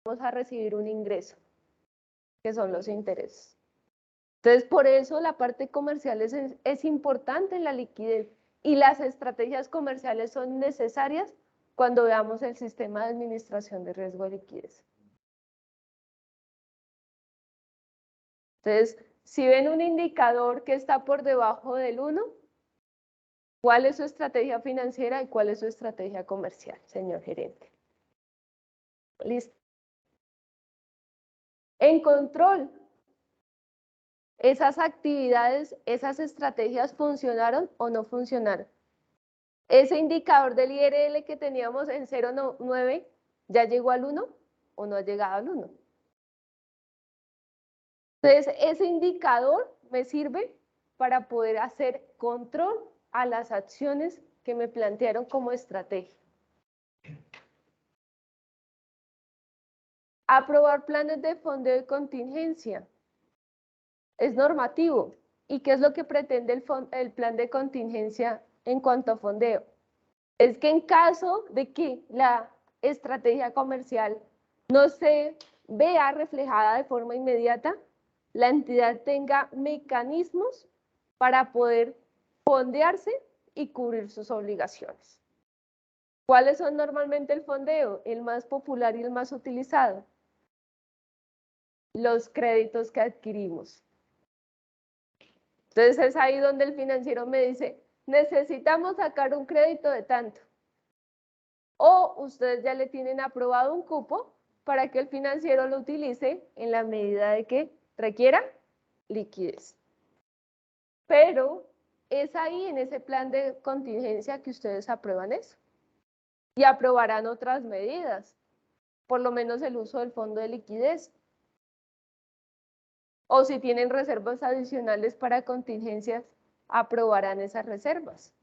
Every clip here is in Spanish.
vamos a recibir un ingreso, que son los intereses. Entonces, por eso la parte comercial es importante en la liquidez y las estrategias comerciales son necesarias cuando veamos el sistema de administración de riesgo de liquidez. Entonces, si ven un indicador que está por debajo del 1, ¿cuál es su estrategia financiera y cuál es su estrategia comercial, señor gerente? Listo. En control, esas actividades, esas estrategias funcionaron o no funcionaron. Ese indicador del IRL que teníamos en 0,9, ¿ya llegó al 1 o no ha llegado al 1? Entonces, ese indicador me sirve para poder hacer control a las acciones que me plantearon como estrategia. Aprobar planes de fondeo de contingencia. Es normativo. ¿Y qué es lo que pretende el plan de contingencia en cuanto a fondeo? Es que en caso de que la estrategia comercial no se vea reflejada de forma inmediata, la entidad tenga mecanismos para poder fondearse y cubrir sus obligaciones. ¿Cuáles son normalmente el fondeo? El más popular y el más utilizado. Los créditos que adquirimos. Entonces es ahí donde el financiero me dice, necesitamos sacar un crédito de tanto. O ustedes ya le tienen aprobado un cupo para que el financiero lo utilice en la medida de que requiera liquidez. Pero es ahí en ese plan de contingencia que ustedes aprueban eso. Y aprobarán otras medidas, por lo menos el uso del fondo de liquidez. O si tienen reservas adicionales para contingencias, aprobarán esas reservas.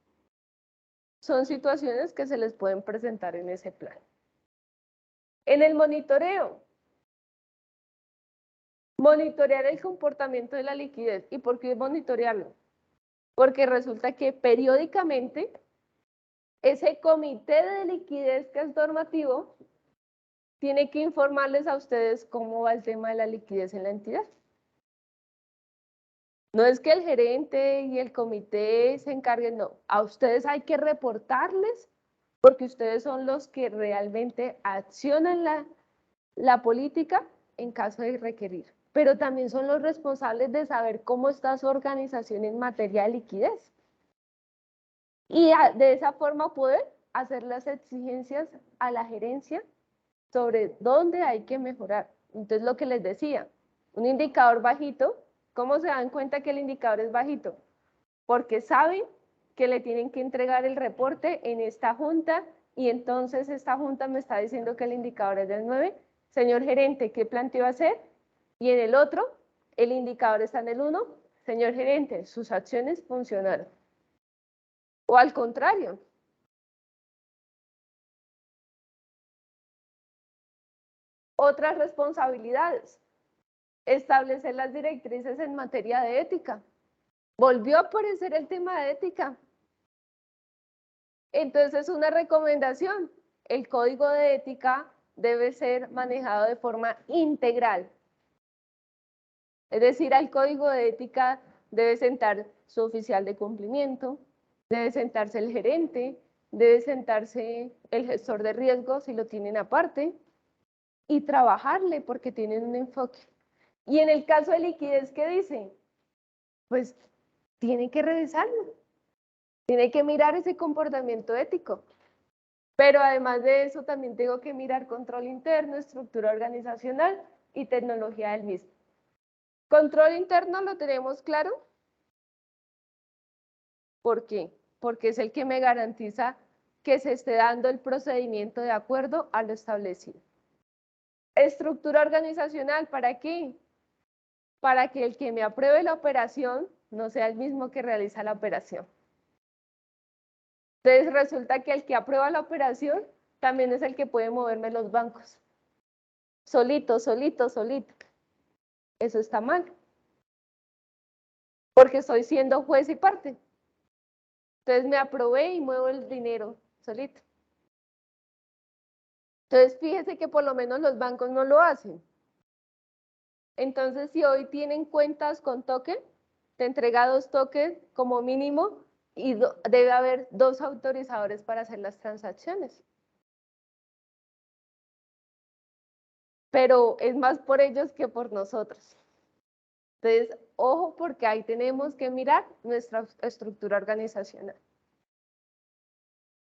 Son situaciones que se les pueden presentar en ese plan. En el monitoreo, monitorear el comportamiento de la liquidez. ¿Y por qué monitorearlo? Porque resulta que periódicamente ese comité de liquidez que es normativo tiene que informarles a ustedes cómo va el tema de la liquidez en la entidad. No es que el gerente y el comité se encarguen, no. A ustedes hay que reportarles porque ustedes son los que realmente accionan la política en caso de requerir. Pero también son los responsables de saber cómo está su organización en materia de liquidez. Y de esa forma poder hacer las exigencias a la gerencia sobre dónde hay que mejorar. Entonces, lo que les decía, un indicador bajito, ¿cómo se dan cuenta que el indicador es bajito? Porque saben que le tienen que entregar el reporte en esta junta y entonces esta junta me está diciendo que el indicador es del 9. Señor gerente, ¿qué planteó hacer? Y en el otro, el indicador está en el 1. Señor gerente, sus acciones funcionaron. O al contrario. Otras responsabilidades. Establecer las directrices en materia de ética. Volvió a aparecer el tema de ética. Entonces, una recomendación. El código de ética debe ser manejado de forma integral. Es decir, al código de ética debe sentar su oficial de cumplimiento, debe sentarse el gerente, debe sentarse el gestor de riesgo si lo tienen aparte y trabajarle porque tienen un enfoque. Y en el caso de liquidez, ¿qué dice? Pues tiene que revisarlo, tiene que mirar ese comportamiento ético. Pero además de eso, también tengo que mirar control interno, estructura organizacional y tecnología del mismo. Control interno lo tenemos claro. ¿Por qué? Porque es el que me garantiza que se esté dando el procedimiento de acuerdo a lo establecido. Estructura organizacional, ¿para qué? Para que el que me apruebe la operación no sea el mismo que realiza la operación. Entonces resulta que el que aprueba la operación también es el que puede moverme los bancos. Solito, solito, solito. Eso está mal. Porque estoy siendo juez y parte. Entonces me aprobé y muevo el dinero solito. Entonces, fíjese que por lo menos los bancos no lo hacen. Entonces, si hoy tienen cuentas con token, te entrega 2 tokens como mínimo y debe haber 2 autorizadores para hacer las transacciones. Pero es más por ellos que por nosotros. Entonces, ojo, porque ahí tenemos que mirar nuestra estructura organizacional.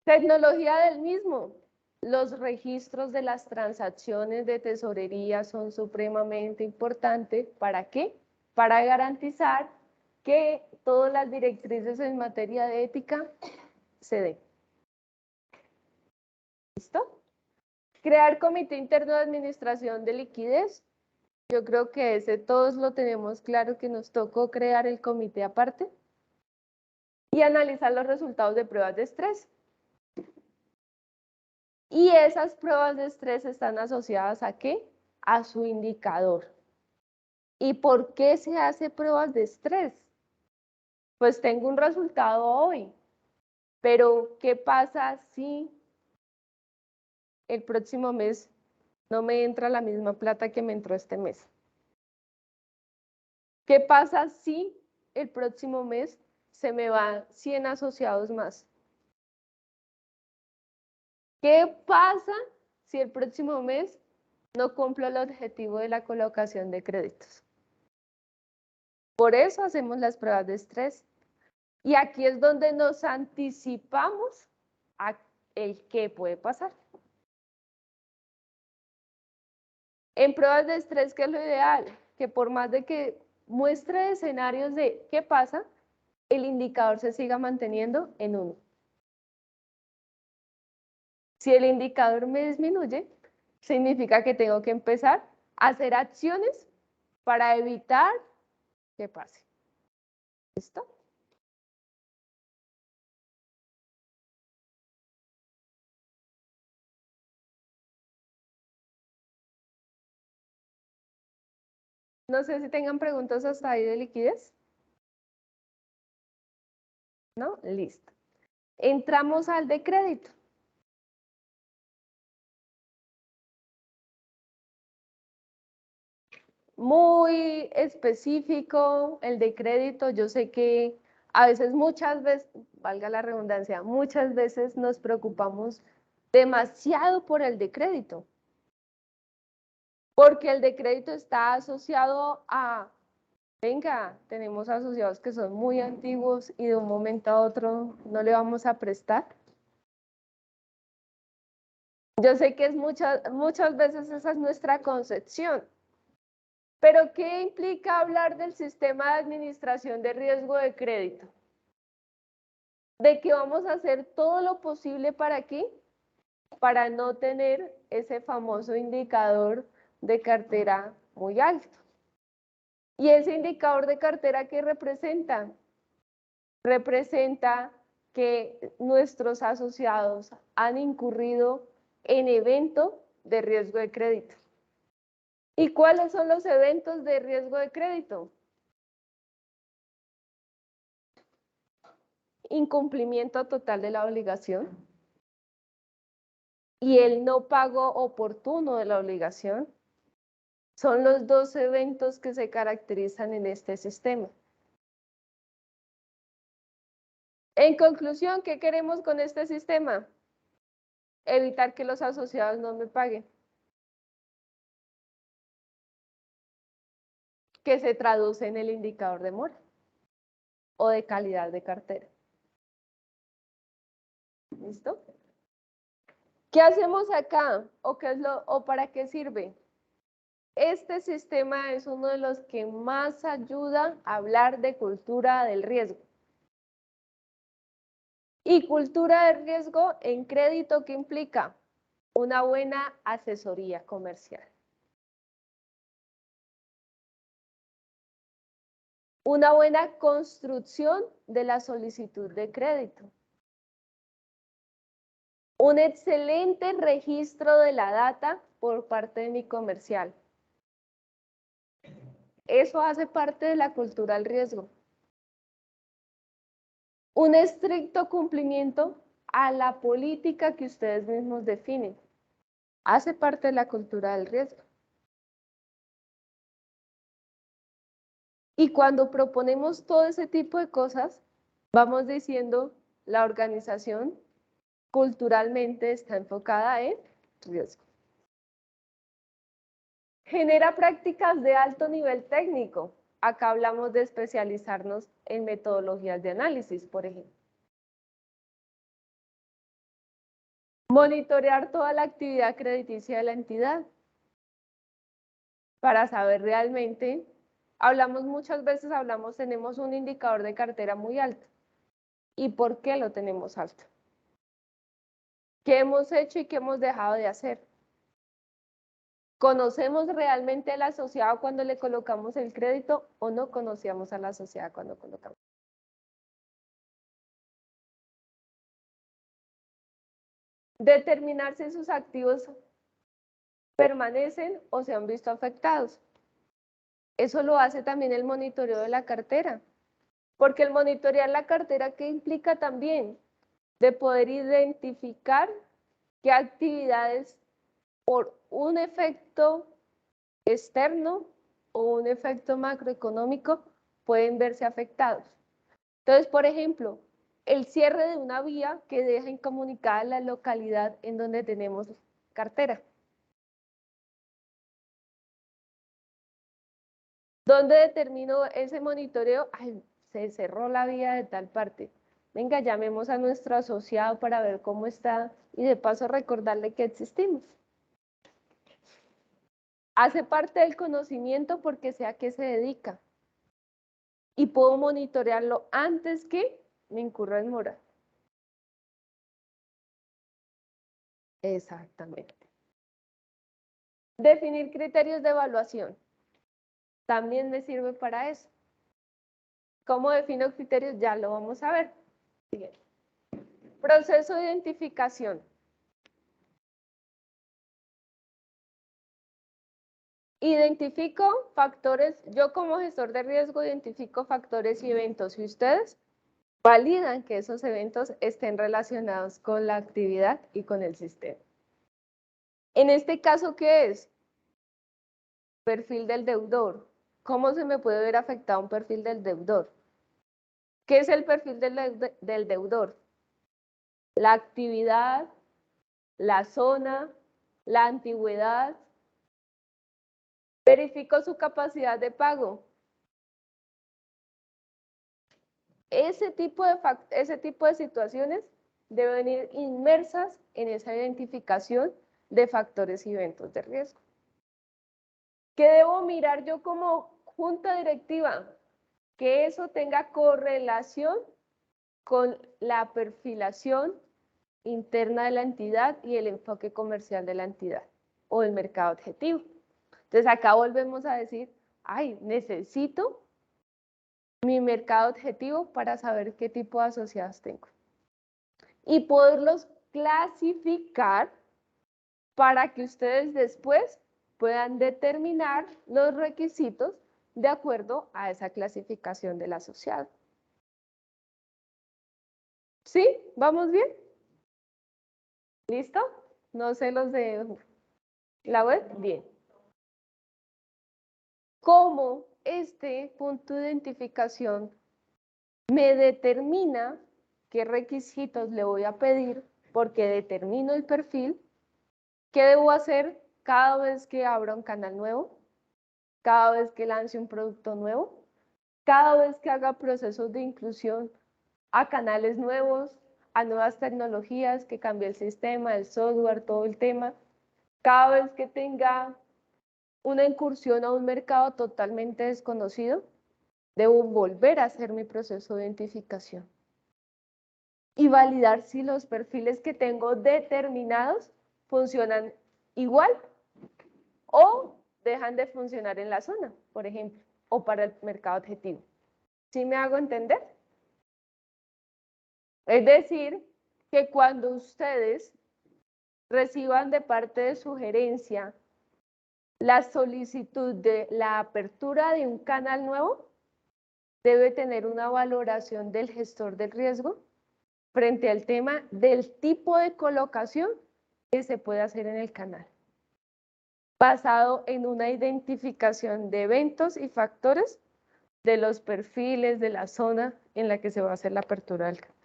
Tecnología del mismo. Los registros de las transacciones de tesorería son supremamente importantes. ¿Para qué? Para garantizar que todas las directrices en materia de ética se den. ¿Listo? Crear comité interno de administración de liquidez. Yo creo que ese todos lo tenemos claro que nos tocó crear el comité aparte. Y analizar los resultados de pruebas de estrés. Y esas pruebas de estrés están asociadas ¿a qué? A su indicador. ¿Y por qué se hace pruebas de estrés? Pues tengo un resultado hoy, pero ¿qué pasa si el próximo mes no me entra la misma plata que me entró este mes? ¿Qué pasa si el próximo mes se me van 100 asociados más? ¿Qué pasa si el próximo mes no cumplo el objetivo de la colocación de créditos? Por eso hacemos las pruebas de estrés. Y aquí es donde nos anticipamos a el qué puede pasar. En pruebas de estrés, ¿qué es lo ideal? Que por más de que muestre escenarios de qué pasa, el indicador se siga manteniendo en 1. Si el indicador me disminuye, significa que tengo que empezar a hacer acciones para evitar que pase. ¿Listo? No sé si tengan preguntas hasta ahí de liquidez. ¿No? Listo. Entramos al de crédito. Muy específico el de crédito. Yo sé que a veces, muchas veces, valga la redundancia, muchas veces nos preocupamos demasiado por el de crédito, porque el de crédito está asociado a, venga, tenemos asociados que son muy antiguos y de un momento a otro no le vamos a prestar. Yo sé que es muchas veces esa es nuestra concepción. Pero ¿qué implica hablar del sistema de administración de riesgo de crédito? De que vamos a hacer todo lo posible para qué, para no tener ese famoso indicador de cartera muy alto. ¿Y ese indicador de cartera qué representa? Representa que nuestros asociados han incurrido en evento de riesgo de crédito. ¿Y cuáles son los eventos de riesgo de crédito? Incumplimiento total de la obligación y el no pago oportuno de la obligación son los 2 eventos que se caracterizan en este sistema. En conclusión, ¿qué queremos con este sistema? Evitar que los asociados no me paguen, que se traduce en el indicador de mora o de calidad de cartera. ¿Listo? ¿Qué hacemos acá? ¿O para qué sirve? Este sistema es uno de los que más ayuda a hablar de cultura del riesgo. Y cultura de riesgo en crédito, ¿qué implica? Una buena asesoría comercial. Una buena construcción de la solicitud de crédito. Un excelente registro de la data por parte de mi comercial. Eso hace parte de la cultura del riesgo. Un estricto cumplimiento a la política que ustedes mismos definen. Hace parte de la cultura del riesgo. Y cuando proponemos todo ese tipo de cosas, vamos diciendo la organización culturalmente está enfocada en riesgo. Genera prácticas de alto nivel técnico. Acá hablamos de especializarnos en metodologías de análisis, por ejemplo. Monitorear toda la actividad crediticia de la entidad para saber realmente, muchas veces tenemos un indicador de cartera muy alto. ¿Y por qué lo tenemos alto? ¿Qué hemos hecho y qué hemos dejado de hacer? ¿Conocemos realmente al asociado cuando le colocamos el crédito o no conocíamos al asociado cuando colocamos? Determinar si sus activos permanecen o se han visto afectados. Eso lo hace también el monitoreo de la cartera, porque el monitorear la cartera, ¿qué implica también? De poder identificar qué actividades por un efecto externo o un efecto macroeconómico pueden verse afectados. Entonces, por ejemplo, el cierre de una vía que deja incomunicada la localidad en donde tenemos cartera. ¿Dónde determino ese monitoreo? Ay, se cerró la vía de tal parte. Venga, llamemos a nuestro asociado para ver cómo está y de paso recordarle que existimos. Hace parte del conocimiento porque sé a qué se dedica y puedo monitorearlo antes que me incurra en mora. Exactamente. Definir criterios de evaluación. También me sirve para eso. ¿Cómo defino criterios? Ya lo vamos a ver. Siguiente. Proceso de identificación. Identifico factores, yo como gestor de riesgo identifico factores y eventos y ustedes validan que esos eventos estén relacionados con la actividad y con el sistema. En este caso, ¿qué es? Perfil del deudor. ¿Cómo se me puede ver afectado un perfil del deudor? ¿Qué es el perfil del deudor? La actividad, la zona, la antigüedad. Verifico su capacidad de pago. Ese tipo de situaciones deben ir inmersas en esa identificación de factores y eventos de riesgo. ¿Qué debo mirar yo como junta directiva? Que eso tenga correlación con la perfilación interna de la entidad y el enfoque comercial de la entidad o el mercado objetivo. Entonces acá volvemos a decir, ay, necesito mi mercado objetivo para saber qué tipo de asociados tengo. Y poderlos clasificar para que ustedes después puedan determinar los requisitos de acuerdo a esa clasificación del asociado. ¿Sí? ¿Vamos bien? ¿Listo? No sé los de la web. Bien. ¿Cómo este punto de identificación me determina qué requisitos le voy a pedir porque determino el perfil? ¿Qué debo hacer cada vez que abra un canal nuevo? Cada vez que lance un producto nuevo? Cada vez que haga procesos de inclusión a canales nuevos, a nuevas tecnologías, que cambie el sistema, el software, todo el tema. Cada vez que tenga una incursión a un mercado totalmente desconocido, debo volver a hacer mi proceso de identificación y validar si los perfiles que tengo determinados funcionan igual o dejan de funcionar en la zona, por ejemplo, o para el mercado objetivo. ¿Sí me hago entender? Es decir, que cuando ustedes reciban de parte de su gerencia la solicitud de la apertura de un canal nuevo, debe tener una valoración del gestor del riesgo frente al tema del tipo de colocación que se puede hacer en el canal. basado en una identificación de eventos y factores de los perfiles de la zona en la que se va a hacer la apertura del canal.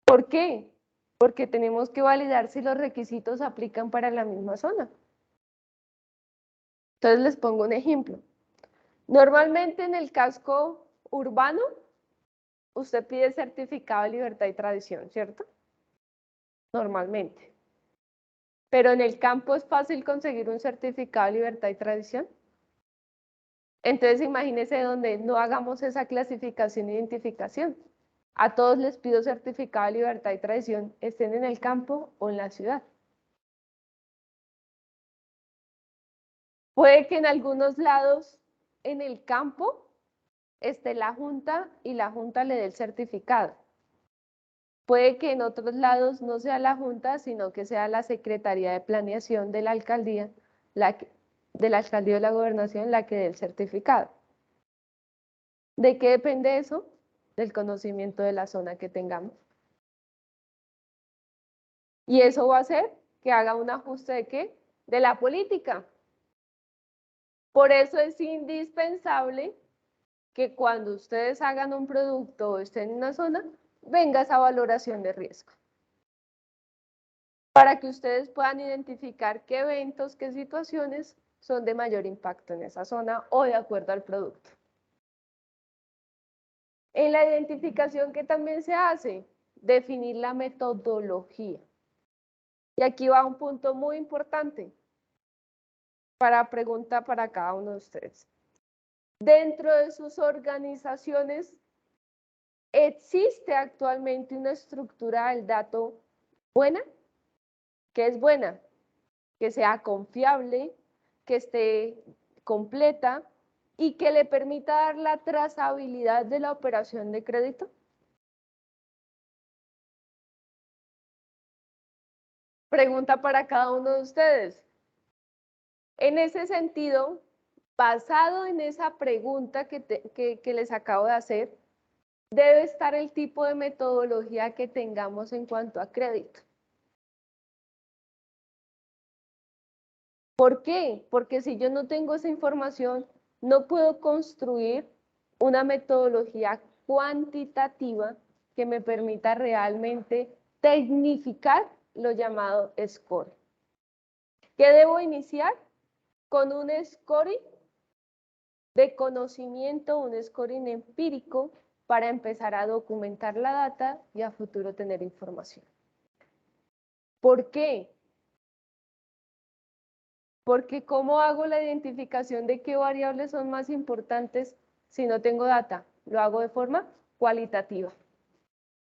¿Por qué? Porque tenemos que validar si los requisitos aplican para la misma zona. Entonces les pongo un ejemplo. Normalmente en el casco urbano, usted pide certificado de libertad y tradición, ¿cierto? Normalmente. Pero en el campo es fácil conseguir un certificado de libertad y tradición. Entonces imagínense donde no hagamos esa clasificación e identificación. A todos les pido certificado de libertad y tradición, estén en el campo o en la ciudad. Puede que en algunos lados en el campo esté la junta y la junta le dé el certificado. Puede que en otros lados no sea la junta, sino que sea la Secretaría de Planeación de la Alcaldía, de la Alcaldía de la Gobernación, la que dé el certificado. ¿De qué depende eso? Del conocimiento de la zona que tengamos. Y eso va a hacer que haga un ajuste ¿de qué? De la política. Por eso es indispensable que cuando ustedes hagan un producto o estén en una zona, venga esa valoración de riesgo. Para que ustedes puedan identificar qué eventos, qué situaciones son de mayor impacto en esa zona o de acuerdo al producto. En la identificación, ¿qué también se hace? Definir la metodología. Y aquí va un punto muy importante para pregunta para cada uno de ustedes. Dentro de sus organizaciones, ¿existe actualmente una estructura del dato buena? ¿Qué es buena? Que sea confiable, que esté completa y que le permita dar la trazabilidad de la operación de crédito. Pregunta para cada uno de ustedes. En ese sentido, basado en esa pregunta que les acabo de hacer, debe estar el tipo de metodología que tengamos en cuanto a crédito. ¿Por qué? Porque si yo no tengo esa información, no puedo construir una metodología cuantitativa que me permita realmente tecnificar lo llamado score. ¿Qué debo iniciar? Con un scoring de conocimiento, un scoring empírico para empezar a documentar la data y a futuro tener información. ¿Por qué? Porque ¿cómo hago la identificación de qué variables son más importantes si no tengo data? Lo hago de forma cualitativa.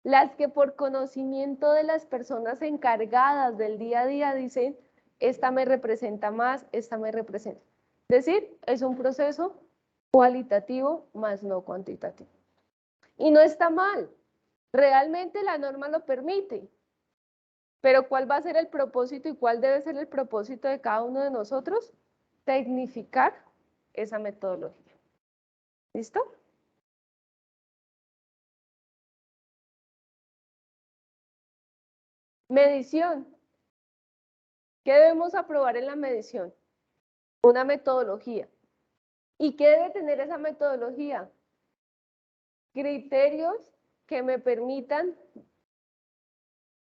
Las que por conocimiento de las personas encargadas del día a día dicen, esta me representa más, esta me representa. Es decir, es un proceso cualitativo más no cuantitativo. Y no está mal, realmente la norma lo permite, pero ¿cuál va a ser el propósito y cuál debe ser el propósito de cada uno de nosotros? Tecnificar esa metodología. ¿Listo? Medición. ¿Qué debemos aprobar en la medición? Una metodología. ¿Y qué debe tener esa metodología? Criterios que me permitan,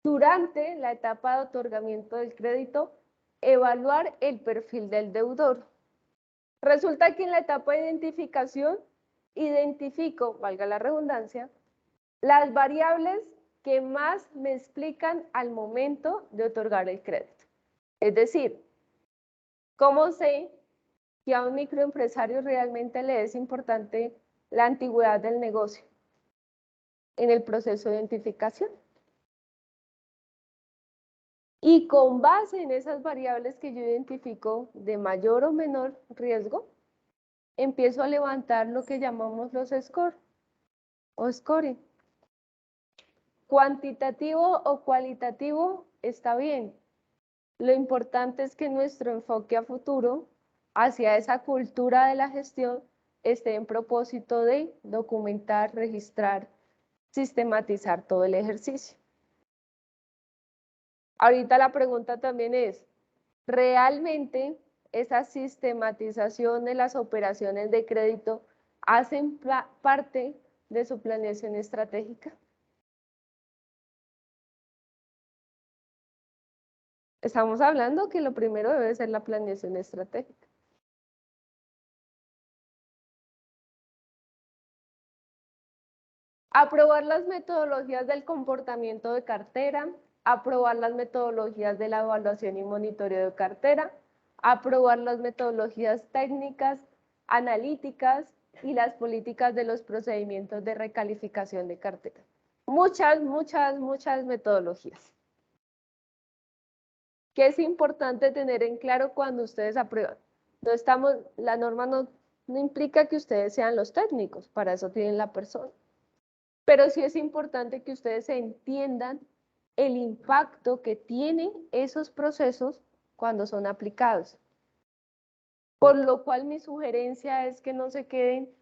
durante la etapa de otorgamiento del crédito, evaluar el perfil del deudor. Resulta que en la etapa de identificación, identifico, valga la redundancia, las variables que más me explican al momento de otorgar el crédito. Es decir, ¿cómo sé que a un microempresario realmente le es importante la antigüedad del negocio? En el proceso de identificación. Y con base en esas variables que yo identifico de mayor o menor riesgo, empiezo a levantar lo que llamamos los scores o scoring. Cuantitativo o cualitativo está bien. Lo importante es que nuestro enfoque a futuro hacia esa cultura de la gestión esté en propósito de documentar, registrar, sistematizar todo el ejercicio. Ahorita la pregunta también es, ¿realmente esa sistematización de las operaciones de crédito hacen parte de su planeación estratégica? Estamos hablando que lo primero debe ser la planeación estratégica. Aprobar las metodologías del comportamiento de cartera, aprobar las metodologías de la evaluación y monitoreo de cartera, aprobar las metodologías técnicas, analíticas y las políticas de los procedimientos de recalificación de cartera. Muchas metodologías. ¿Qué es importante tener en claro cuando ustedes aprueban? La norma no implica que ustedes sean los técnicos, para eso tienen la persona. Pero sí es importante que ustedes entiendan el impacto que tienen esos procesos cuando son aplicados. Por lo cual mi sugerencia es que no se queden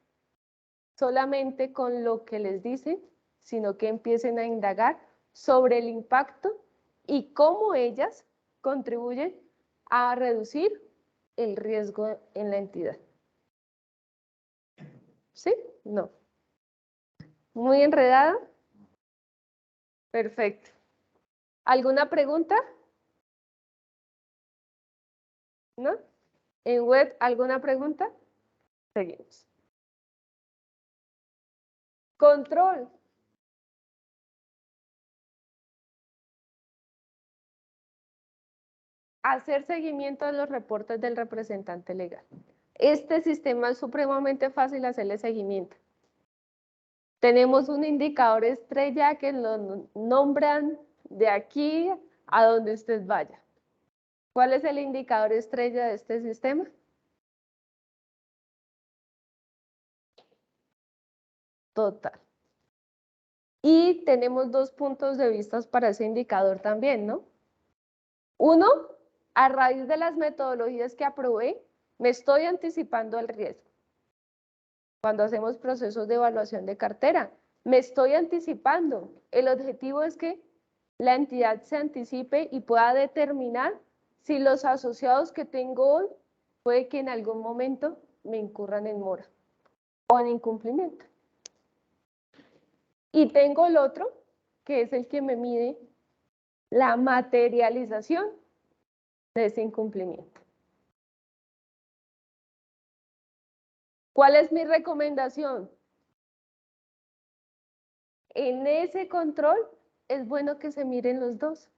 solamente con lo que les dicen, sino que empiecen a indagar sobre el impacto y cómo ellas contribuyen a reducir el riesgo en la entidad. ¿Sí? No. ¿Muy enredada? Perfecto. ¿Alguna pregunta? ¿No? ¿En web alguna pregunta? Seguimos. Control. Hacer seguimiento de los reportes del representante legal. Este sistema es supremamente fácil hacerle seguimiento. Tenemos un indicador estrella que lo nombran de aquí a donde usted vaya. ¿Cuál es el indicador estrella de este sistema? Total. Y tenemos dos puntos de vista para ese indicador también, ¿no? Uno, a raíz de las metodologías que aprobé, me estoy anticipando al riesgo. Cuando hacemos procesos de evaluación de cartera, me estoy anticipando. El objetivo es que la entidad se anticipe y pueda determinar si los asociados que tengo hoy puede que en algún momento me incurran en mora o en incumplimiento. Y tengo el otro, que es el que me mide la materialización de ese incumplimiento. ¿Cuál es mi recomendación? En ese control es bueno que se miren los dos.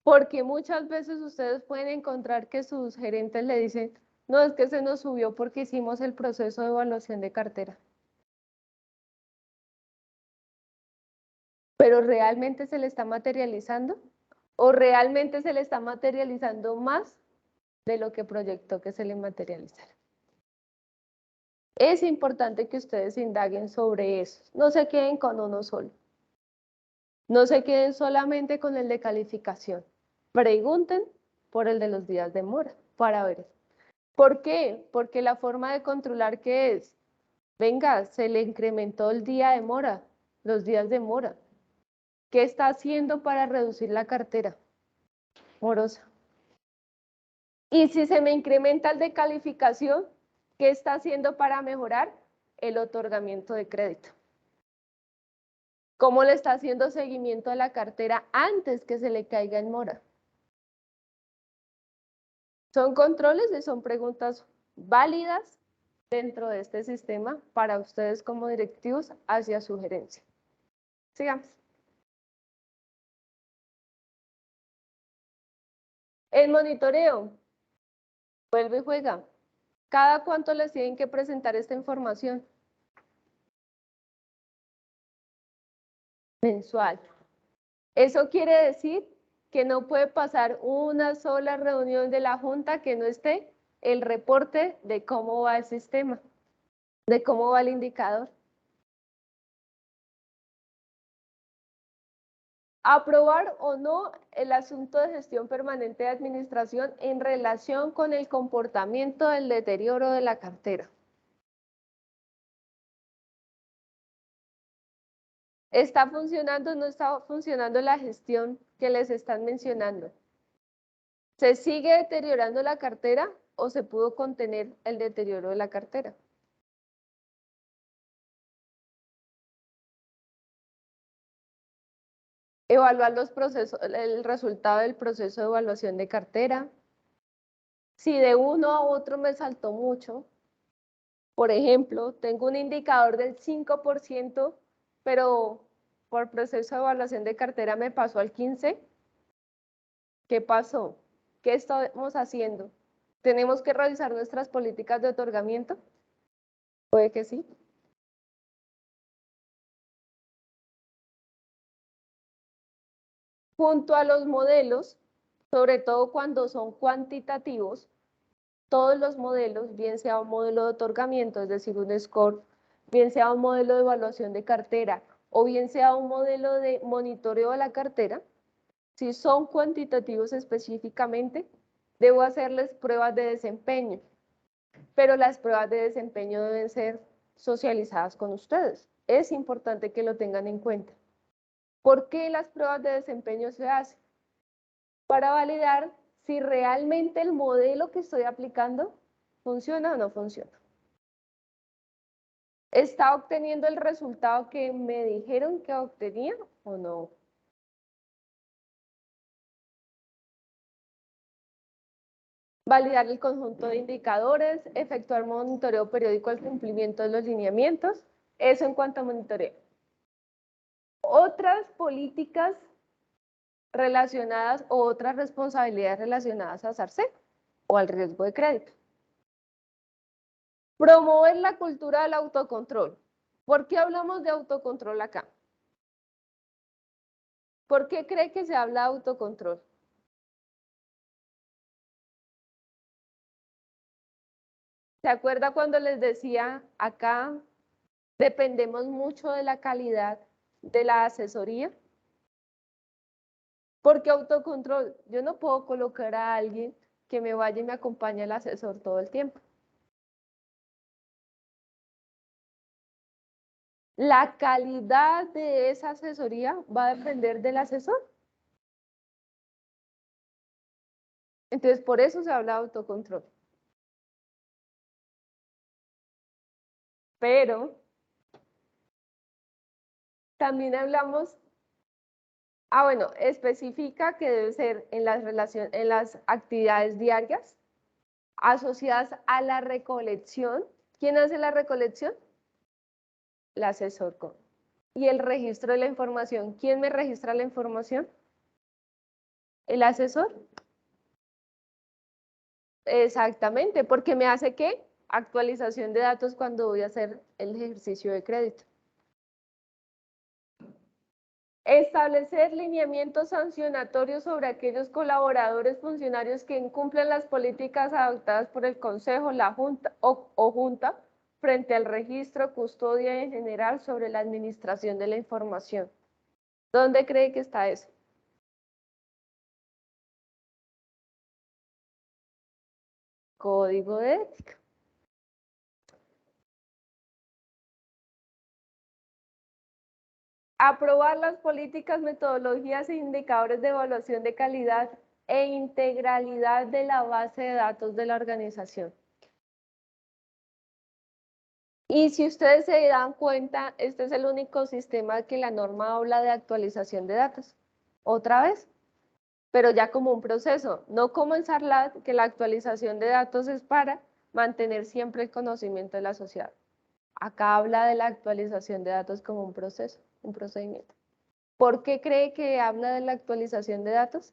Porque muchas veces ustedes pueden encontrar que sus gerentes le dicen, no, es que se nos subió porque hicimos el proceso de evaluación de cartera. ¿Pero realmente se le está materializando? ¿O realmente se le está materializando más de lo que proyectó que se le materializara? Es importante que ustedes indaguen sobre eso. No se queden con uno solo. No se queden solamente con el de calificación. Pregunten por el de los días de mora para ver. ¿Por qué? Porque la forma de controlar que es, venga, se le incrementó el día de mora, los días de mora. ¿Qué está haciendo para reducir la cartera morosa? Y si se me incrementa el de calificación, ¿qué está haciendo para mejorar el otorgamiento de crédito? ¿Cómo le está haciendo seguimiento a la cartera antes que se le caiga en mora? Son controles y son preguntas válidas dentro de este sistema para ustedes como directivos hacia su gerencia. Sigamos. El monitoreo. Vuelve y juega. ¿Cada cuánto les tienen que presentar esta información? Mensual. Eso quiere decir que no puede pasar una sola reunión de la Junta que no esté el reporte de cómo va el sistema, de cómo va el indicador. Aprobar o no el asunto de gestión permanente de administración en relación con el comportamiento del deterioro de la cartera. ¿Está funcionando o no está funcionando la gestión que les están mencionando? ¿Se sigue deteriorando la cartera o se pudo contener el deterioro de la cartera? Evaluar los procesos, el resultado del proceso de evaluación de cartera. Si de uno a otro me saltó mucho, por ejemplo, tengo un indicador del 5%, pero por proceso de evaluación de cartera me pasó al 15%, ¿qué pasó? ¿Qué estamos haciendo? ¿Tenemos que revisar nuestras políticas de otorgamiento? Puede que sí. Junto a los modelos, sobre todo cuando son cuantitativos, todos los modelos, bien sea un modelo de otorgamiento, es decir, un score, bien sea un modelo de evaluación de cartera o bien sea un modelo de monitoreo de la cartera, si son cuantitativos específicamente, debo hacerles pruebas de desempeño, pero las pruebas de desempeño deben ser socializadas con ustedes. Es importante que lo tengan en cuenta. ¿Por qué las pruebas de desempeño se hacen? Para validar si realmente el modelo que estoy aplicando funciona o no funciona. ¿Está obteniendo el resultado que me dijeron que obtenía o no? Validar el conjunto de indicadores, efectuar monitoreo periódico al cumplimiento de los lineamientos. Eso en cuanto a monitoreo. Otras políticas relacionadas o otras responsabilidades relacionadas a SARCE o al riesgo de crédito. Promover la cultura del autocontrol. ¿Por qué hablamos de autocontrol acá? ¿Por qué cree que se habla de autocontrol? ¿Se acuerda cuando les decía acá dependemos mucho de la calidad de la asesoría? Porque autocontrol, yo no puedo colocar a alguien que me vaya y me acompañe al asesor todo el tiempo. La calidad de esa asesoría va a depender del asesor. Entonces, por eso se habla de autocontrol. Pero también hablamos, bueno, especifica que debe ser en en las actividades diarias asociadas a la recolección. ¿Quién hace la recolección? El asesor. Y el registro de la información. ¿Quién me registra la información? ¿El asesor? Exactamente, porque me hace ¿qué? Actualización de datos cuando voy a hacer el ejercicio de crédito. Establecer lineamientos sancionatorios sobre aquellos colaboradores funcionarios que incumplen las políticas adoptadas por el Consejo, la Junta o Junta frente al registro, custodia en general sobre la administración de la información. ¿Dónde cree que está eso? Código de ética. Aprobar las políticas, metodologías e indicadores de evaluación de calidad e integralidad de la base de datos de la organización. Y si ustedes se dan cuenta, este es el único sistema que la norma habla de actualización de datos. Otra vez, pero ya como un proceso, no como en SARLAT, que la actualización de datos es para mantener siempre el conocimiento de la sociedad. Acá habla de la actualización de datos como un proceso, un procedimiento. ¿Por qué cree que habla de la actualización de datos?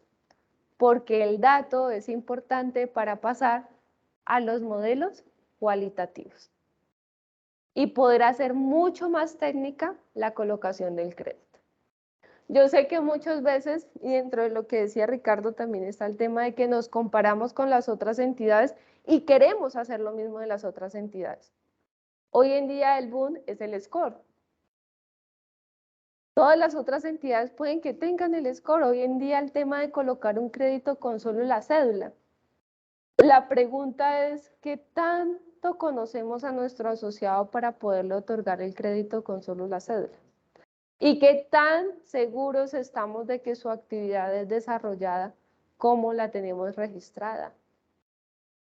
Porque el dato es importante para pasar a los modelos cualitativos y poder hacer mucho más técnica la colocación del crédito. Yo sé que muchas veces, y dentro de lo que decía Ricardo también está el tema de que nos comparamos con las otras entidades y queremos hacer lo mismo de las otras entidades. Hoy en día el boom es el score. Todas las otras entidades pueden que tengan el score. Hoy en día el tema de colocar un crédito con solo la cédula. La pregunta es, ¿qué tanto conocemos a nuestro asociado para poderle otorgar el crédito con solo la cédula? y qué tan seguros estamos de que su actividad es desarrollada como la tenemos registrada.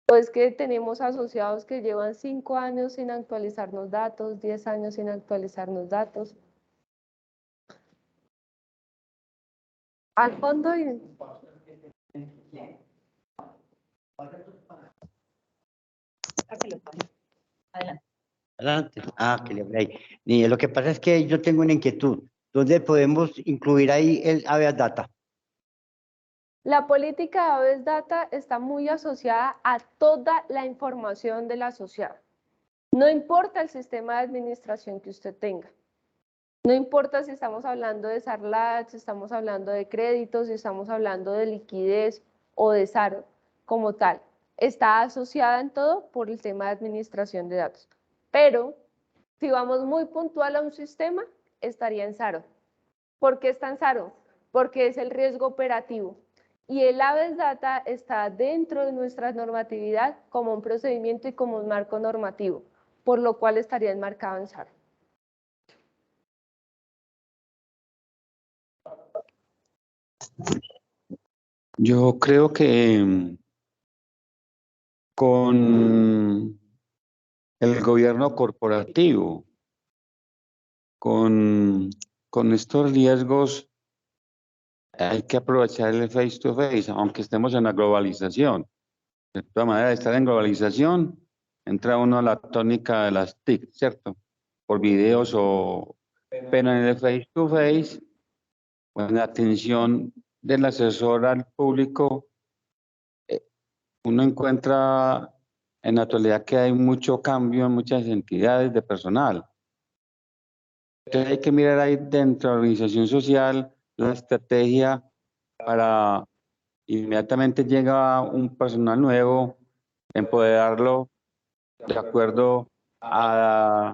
Pues que tenemos asociados que llevan 5 años sin actualizarnos datos, 10 años sin actualizarnos datos. Al fondo y... Adelante. Que le hablé ahí. Y lo que pasa es que yo tengo una inquietud. ¿Dónde podemos incluir ahí el Habeas Data? La política de Habeas Data está muy asociada a toda la información del asociado. No importa el sistema de administración que usted tenga. No importa si estamos hablando de SARLAT, si estamos hablando de créditos, si estamos hablando de liquidez o de SARO como tal. Está asociada en todo por el tema de administración de datos. Pero si vamos muy puntual a un sistema, estaría en SARO. ¿Por qué está en SARO? Porque es el riesgo operativo. Y el Habeas Data está dentro de nuestra normatividad como un procedimiento y como un marco normativo, por lo cual estaría enmarcado en SARO. Yo creo que con el gobierno corporativo, con estos riesgos, hay que aprovechar el face to face, aunque estemos en la globalización. De todas maneras, estar en globalización, entra uno a la tónica de las TIC, ¿cierto? Por videos o... Pero en el face to face, con la atención del asesor al público, uno encuentra en la actualidad que hay mucho cambio en muchas entidades de personal. Entonces hay que mirar ahí dentro de la organización social la estrategia para inmediatamente llega un personal nuevo, empoderarlo de acuerdo a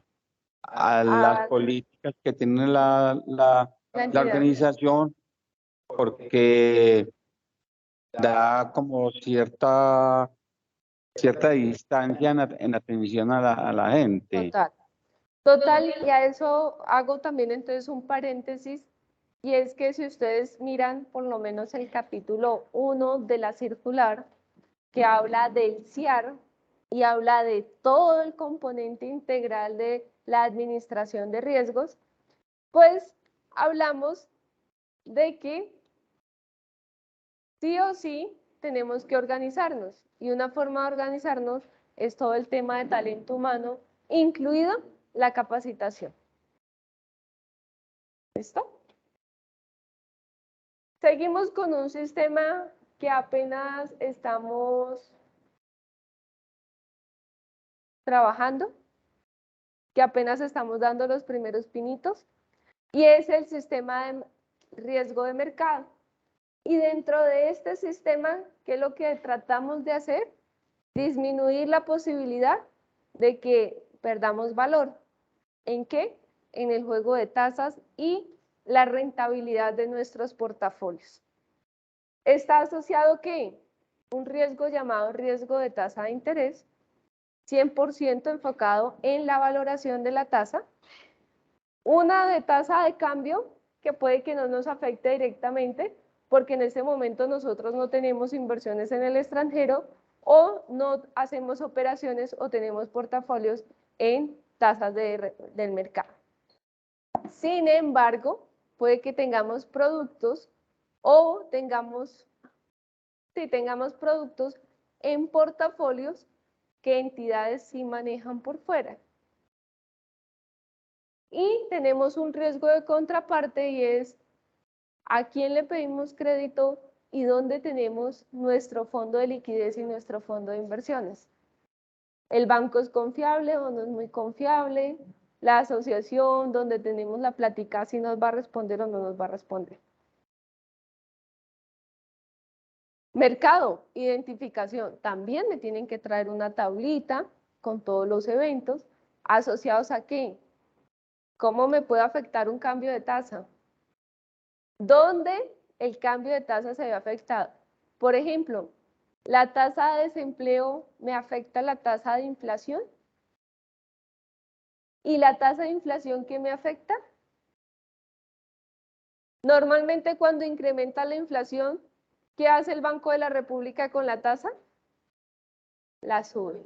las políticas que tiene la organización, porque da como cierta distancia en atención a la gente. Total, y a eso hago también entonces un paréntesis, y es que si ustedes miran por lo menos el capítulo 1 de la circular, que habla del CIAR y habla de todo el componente integral de la administración de riesgos, pues hablamos de que sí o sí tenemos que organizarnos, y una forma de organizarnos es todo el tema de talento humano, incluida la capacitación. ¿Listo? Seguimos con un sistema que apenas estamos trabajando, que apenas estamos dando los primeros pinitos, y es el sistema de riesgo de mercado. Y dentro de este sistema, ¿qué es lo que tratamos de hacer? Disminuir la posibilidad de que perdamos valor. ¿En qué? En el juego de tasas y la rentabilidad de nuestros portafolios. ¿Está asociado qué? Un riesgo llamado riesgo de tasa de interés, 100% enfocado en la valoración de la tasa. Una de tasa de cambio que puede que no nos afecte directamente, porque en ese momento nosotros no tenemos inversiones en el extranjero o no hacemos operaciones o tenemos portafolios en tasas del mercado. Sin embargo, puede que tengamos productos o tengamos productos en portafolios que entidades sí manejan por fuera. Y tenemos un riesgo de contraparte, y es a quién le pedimos crédito y dónde tenemos nuestro fondo de liquidez y nuestro fondo de inversiones. ¿El banco es confiable o no es muy confiable? La asociación donde tenemos la plática, si nos va a responder o no nos va a responder. Mercado, identificación. También me tienen que traer una tablita con todos los eventos asociados a qué. ¿Cómo me puede afectar un cambio de tasa? ¿Dónde el cambio de tasa se ve afectado? Por ejemplo, ¿la tasa de desempleo me afecta la tasa de inflación? ¿Y la tasa de inflación qué me afecta? Normalmente cuando incrementa la inflación, ¿qué hace el Banco de la República con la tasa? La sube.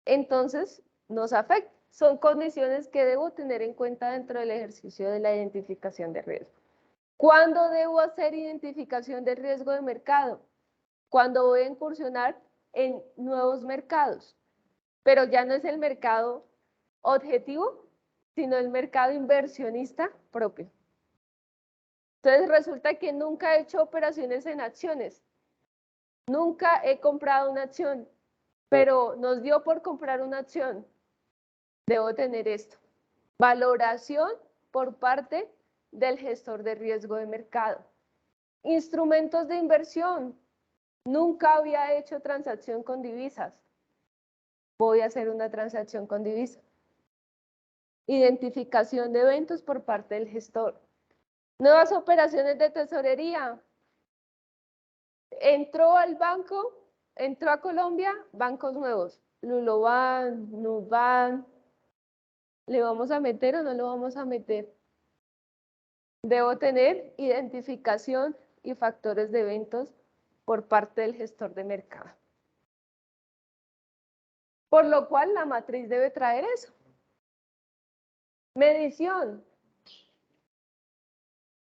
Entonces, nos afecta. Son condiciones que debo tener en cuenta dentro del ejercicio de la identificación de riesgo. ¿Cuándo debo hacer identificación de riesgo de mercado? Cuando voy a incursionar en nuevos mercados, pero ya no es el mercado objetivo, sino el mercado inversionista propio. Entonces resulta que nunca he hecho operaciones en acciones, nunca he comprado una acción, pero nos dio por comprar una acción. Debo tener esto. Valoración por parte del gestor de riesgo de mercado. Instrumentos de inversión. Nunca había hecho transacción con divisas. Voy a hacer una transacción con divisas. Identificación de eventos por parte del gestor. Nuevas operaciones de tesorería. Entró al banco, entró a Colombia, bancos nuevos. Luloban, Nuban. ¿Le vamos a meter o no lo vamos a meter? Debo tener identificación y factores de eventos por parte del gestor de mercado. Por lo cual la matriz debe traer eso. Medición.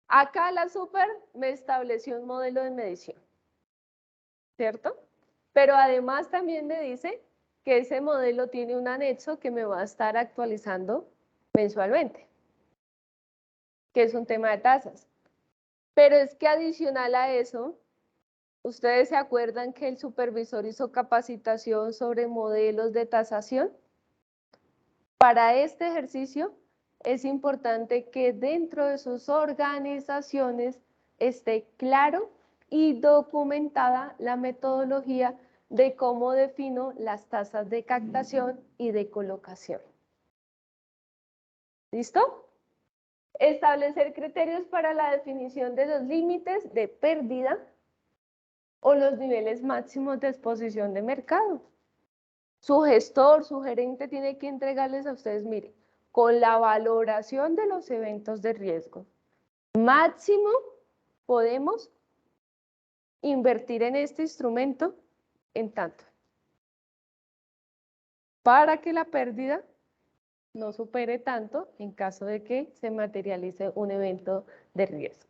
Acá la super me estableció un modelo de medición, ¿cierto? Pero además también me dice que ese modelo tiene un anexo que me va a estar actualizando mensualmente, que es un tema de tasas. Pero es que adicional a eso, ¿ustedes se acuerdan que el supervisor hizo capacitación sobre modelos de tasación? Para este ejercicio es importante que dentro de sus organizaciones esté claro y documentada la metodología de cómo defino las tasas de captación y de colocación. ¿Listo? Establecer criterios para la definición de los límites de pérdida o los niveles máximos de exposición de mercado. Su gestor, su gerente tiene que entregarles a ustedes, miren, con la valoración de los eventos de riesgo. Máximo podemos invertir en este instrumento en tanto, para que la pérdida no supere tanto en caso de que se materialice un evento de riesgo.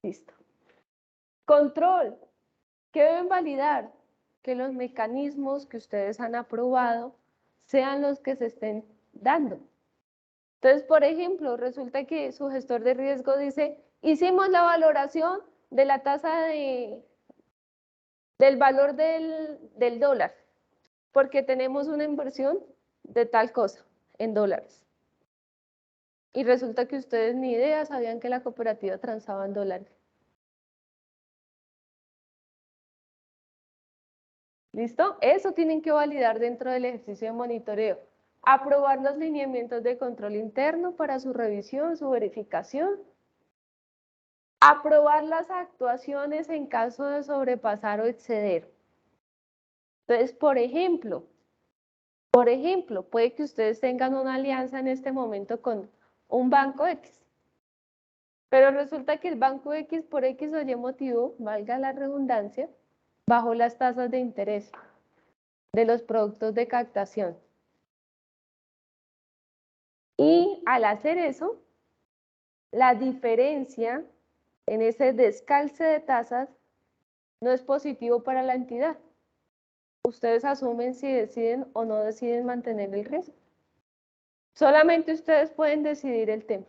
Listo. Control. ¿Qué deben validar? Que los mecanismos que ustedes han aprobado sean los que se estén dando. Entonces, por ejemplo, resulta que su gestor de riesgo dice, hicimos la valoración de la tasa del valor del dólar, porque tenemos una inversión de tal cosa en dólares. Y resulta que ustedes ni idea sabían que la cooperativa transaba en dólares. ¿Listo? Eso tienen que validar dentro del ejercicio de monitoreo. Aprobar los lineamientos de control interno para su revisión, su verificación. Aprobar las actuaciones en caso de sobrepasar o exceder. Entonces, por ejemplo, puede que ustedes tengan una alianza en este momento con un banco X. Pero resulta que el banco X, por X o Y motivo, valga la redundancia, bajó las tasas de interés de los productos de captación. Y al hacer eso, la diferencia en ese descalce de tasas no es positivo para la entidad. Ustedes asumen si deciden o no deciden mantener el riesgo. Solamente ustedes pueden decidir el tema,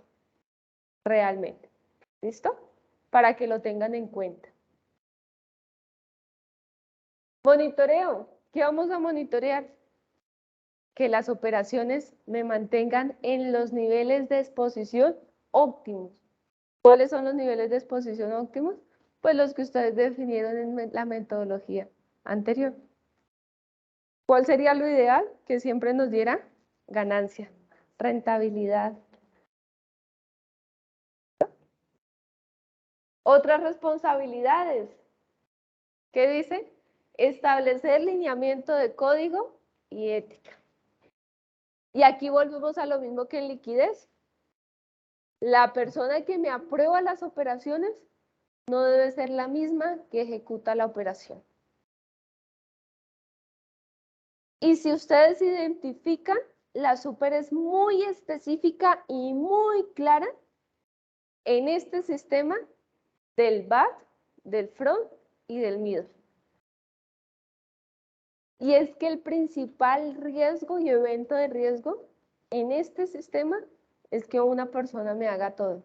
realmente. ¿Listo? Para que lo tengan en cuenta. Monitoreo. ¿Qué vamos a monitorear? Que las operaciones me mantengan en los niveles de exposición óptimos. ¿Cuáles son los niveles de exposición óptimos? Pues los que ustedes definieron en la metodología anterior. ¿Cuál sería lo ideal? Que siempre nos diera ganancia, rentabilidad. Otras responsabilidades. ¿Qué dice? Establecer lineamiento de código y ética. Y aquí volvemos a lo mismo que en liquidez. la persona que me aprueba las operaciones no debe ser la misma que ejecuta la operación. Y si ustedes identifican, la super es muy específica y muy clara en este sistema del back, del front y del middle. Y es que el principal riesgo y evento de riesgo en este sistema es que una persona me haga todo.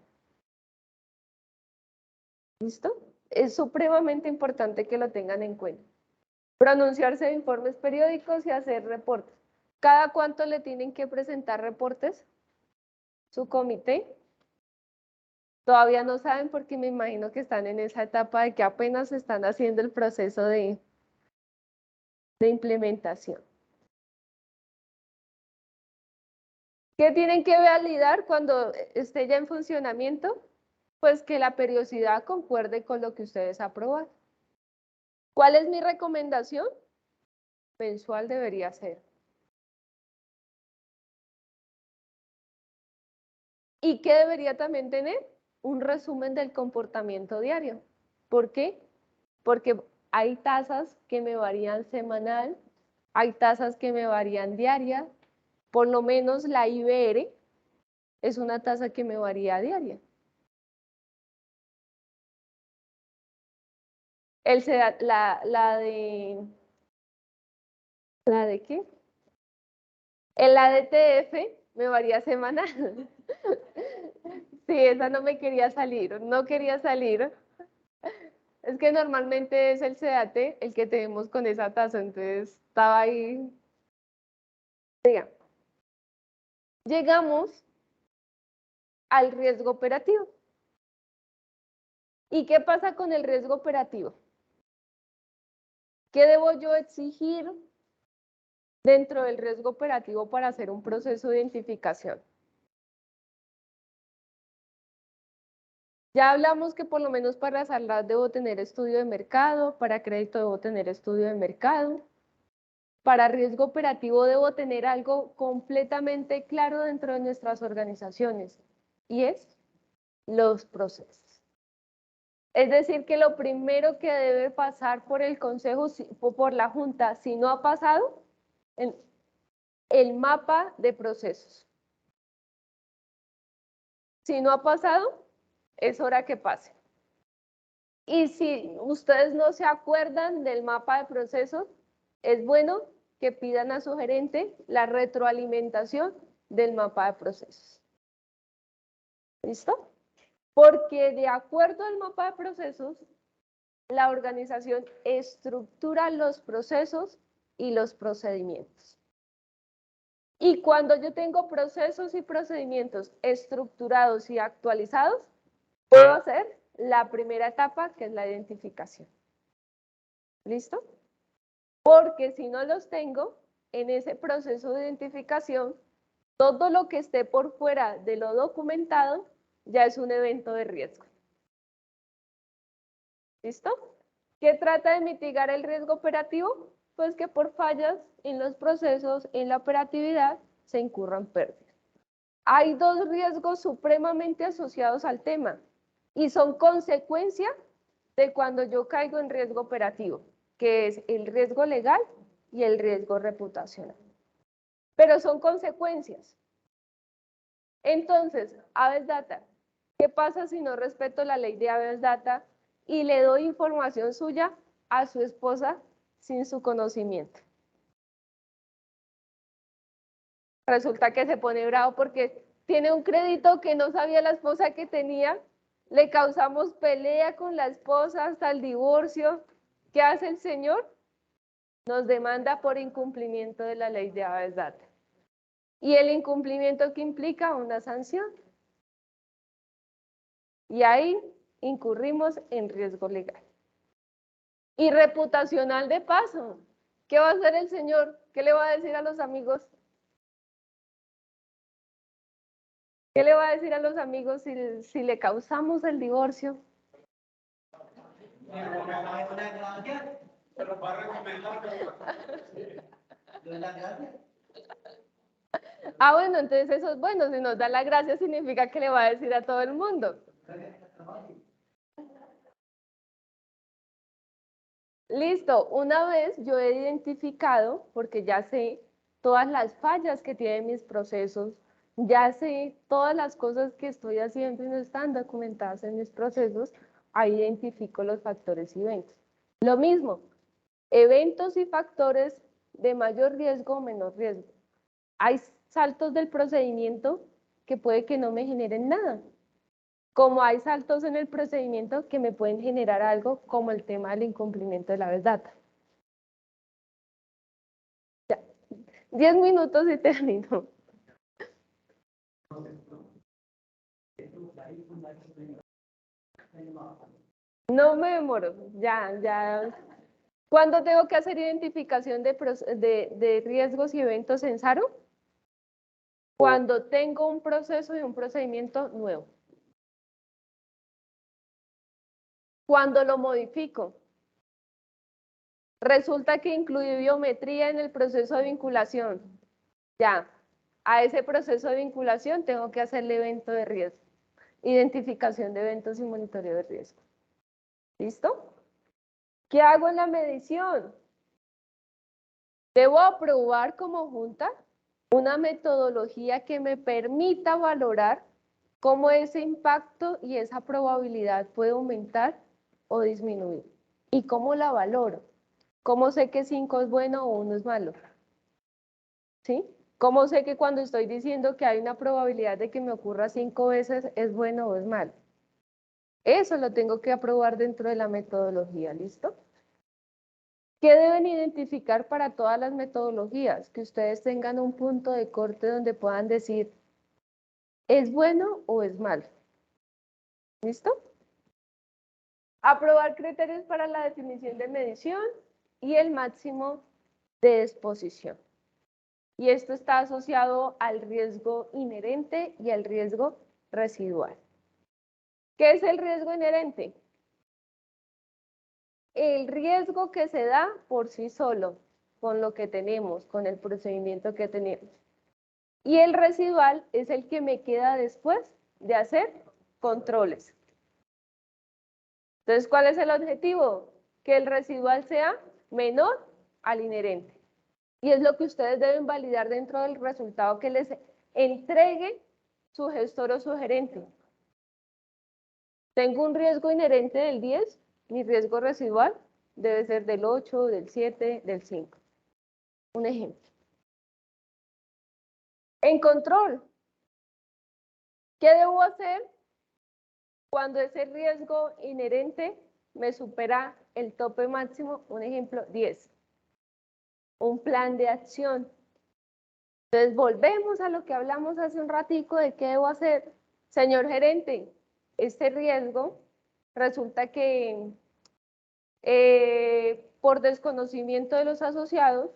¿Listo? Es supremamente importante que lo tengan en cuenta. Pronunciarse de informes periódicos y hacer reportes. ¿Cada cuánto le tienen que presentar reportes? Su comité. Todavía no saben porque me imagino que están en esa etapa de que apenas están haciendo el proceso de implementación. ¿Qué tienen que validar cuando esté ya en funcionamiento? Pues que la periodicidad concuerde con lo que ustedes aproban. ¿Cuál es mi recomendación? Mensual debería ser. ¿Y qué debería también tener? Un resumen del comportamiento diario. ¿Por qué? Porque hay tasas que me varían semanal, hay tasas que me varían diaria, por lo menos la IBR es una tasa que me varía diaria. ¿La de qué? El ADTF me varía semanal. Sí, esa no me quería salir, no quería salir. Es que normalmente es el CDAT el que tenemos con esa tasa, entonces estaba ahí. Diga. Llegamos al riesgo operativo. ¿Y qué pasa con el riesgo operativo? ¿Qué debo yo exigir dentro del riesgo operativo para hacer un proceso de identificación? Ya hablamos que por lo menos para SARLAT debo tener estudio de mercado, para crédito debo tener estudio de mercado, para riesgo operativo debo tener algo completamente claro dentro de nuestras organizaciones y es los procesos. Es decir, que lo primero que debe pasar por el consejo, por la junta, si no ha pasado, el mapa de procesos. Si no ha pasado, es hora que pase. Y si ustedes no se acuerdan del mapa de procesos, es bueno que pidan a su gerente la retroalimentación del mapa de procesos. ¿Listo? Porque de acuerdo al mapa de procesos, la organización estructura los procesos y los procedimientos. Y cuando yo tengo procesos y procedimientos estructurados y actualizados, puedo hacer la primera etapa, que es la identificación. ¿Listo? Porque si no los tengo, en ese proceso de identificación, todo lo que esté por fuera de lo documentado ya es un evento de riesgo. ¿Listo? ¿Qué trata de mitigar el riesgo operativo? Pues que por fallas en los procesos, en la operatividad, se incurran pérdidas. Hay dos riesgos supremamente asociados al tema y son consecuencia de cuando yo caigo en riesgo operativo, que es el riesgo legal y el riesgo reputacional. Pero son consecuencias. Entonces, Aves Data, ¿qué pasa si no respeto la ley de Aves Data y le doy información suya a su esposa sin su conocimiento? Resulta que se pone bravo porque tiene un crédito que no sabía la esposa que tenía, le causamos pelea con la esposa hasta el divorcio. ¿Qué hace el señor? Nos demanda por incumplimiento de la ley de Aves Data. ¿Y el incumplimiento que implica? Una sanción. Y ahí incurrimos en riesgo legal. Y reputacional de paso. ¿Qué va a hacer el señor? ¿Qué le va a decir a los amigos? ¿Qué le va a decir a los amigos si le causamos el divorcio? Ah, bueno, entonces eso es bueno. Si nos da la gracia significa que le va a decir a todo el mundo. Listo, una vez yo he identificado, porque ya sé todas las fallas que tienen mis procesos, ya sé todas las cosas que estoy haciendo y no están documentadas en mis procesos, ahí identifico los factores y eventos. Lo mismo, eventos y factores de mayor riesgo o menor riesgo. Hay saltos del procedimiento que puede que no me generen nada, como hay saltos en el procedimiento que me pueden generar algo como el tema del incumplimiento de la verdad. 10 minutos y termino. No me demoro, ya. ¿Cuándo tengo que hacer identificación de riesgos y eventos en SARO? Cuando tengo un proceso y un procedimiento nuevo. Cuando lo modifico. Resulta que incluí biometría en el proceso de vinculación. Ya, a ese proceso de vinculación tengo que hacerle evento de riesgo. Identificación de eventos y monitoreo de riesgo. ¿Listo? ¿Qué hago en la medición? Debo aprobar como junta una metodología que me permita valorar cómo ese impacto y esa probabilidad puede aumentar o disminuir. ¿Y cómo la valoro? ¿Cómo sé que 5 es bueno o 1 es malo? ¿Sí? ¿Cómo sé que cuando estoy diciendo que hay una probabilidad de que me ocurra 5 veces es bueno o es malo? Eso lo tengo que aprobar dentro de la metodología, ¿listo? ¿Qué deben identificar para todas las metodologías? Que ustedes tengan un punto de corte donde puedan decir, ¿es bueno o es malo? ¿Listo? Aprobar criterios para la definición de medición y el máximo de exposición. Y esto está asociado al riesgo inherente y al riesgo residual. ¿Qué es el riesgo inherente? El riesgo que se da por sí solo, con lo que tenemos, con el procedimiento que tenemos. Y el residual es el que me queda después de hacer controles. Entonces, ¿cuál es el objetivo? Que el residual sea menor al inherente. Y es lo que ustedes deben validar dentro del resultado que les entregue su gestor o su gerente. Tengo un riesgo inherente del 10, mi riesgo residual debe ser del 8, del 7, del 5. Un ejemplo. En control, ¿qué debo hacer cuando ese riesgo inherente me supera el tope máximo? Un ejemplo, 10. Un plan de acción. Entonces, volvemos a lo que hablamos hace un ratico de qué debo hacer. Señor gerente, este riesgo resulta que por desconocimiento de los asociados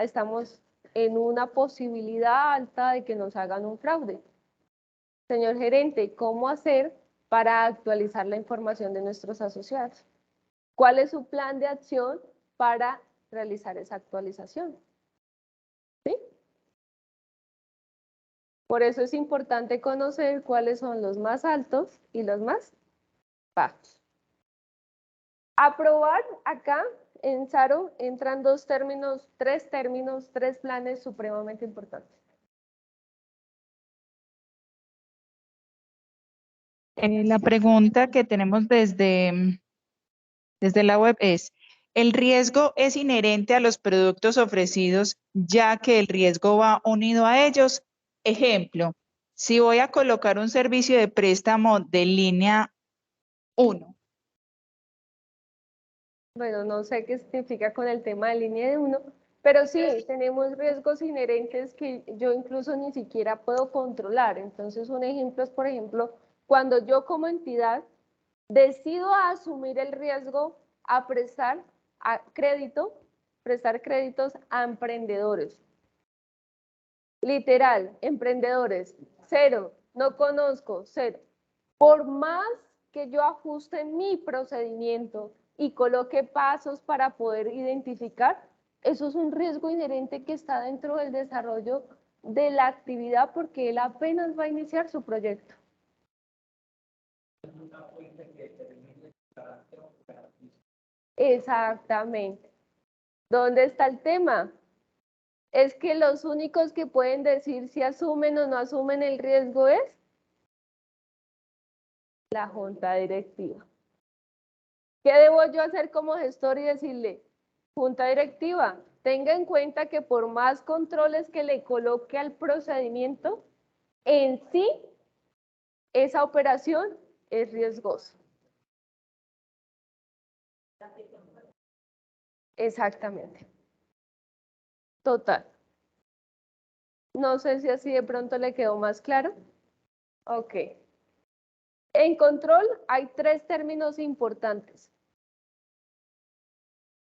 estamos en una posibilidad alta de que nos hagan un fraude. Señor gerente, ¿cómo hacer para actualizar la información de nuestros asociados? ¿Cuál es su plan de acción para realizar esa actualización? ¿Sí? Por eso es importante conocer cuáles son los más altos y los más bajos. Aprobar acá en SARO entran tres términos, tres planes supremamente importantes. La pregunta que tenemos desde la web es, ¿el riesgo es inherente a los productos ofrecidos ya que el riesgo va unido a ellos? Ejemplo, si voy a colocar un servicio de préstamo de línea 1. Bueno, no sé qué significa con el tema de línea de 1, pero sí, tenemos riesgos inherentes que yo incluso ni siquiera puedo controlar. Entonces, un ejemplo es, por ejemplo, cuando yo como entidad decido asumir el riesgo a prestar créditos a emprendedores. Literal, emprendedores, 0, no conozco, 0. Por más que yo ajuste mi procedimiento y coloque pasos para poder identificar, Eso es un riesgo inherente que está dentro del desarrollo de la actividad porque él apenas va a iniciar su proyecto. Exactamente. ¿Dónde está el tema? Es que los únicos que pueden decir si asumen o no asumen el riesgo es la junta directiva. ¿Qué debo yo hacer como gestor y decirle, junta directiva, tenga en cuenta que por más controles que le coloque al procedimiento, en sí, esa operación es riesgosa? Exactamente. Total. No sé si así de pronto le quedó más claro. Ok. En control hay 3 términos importantes.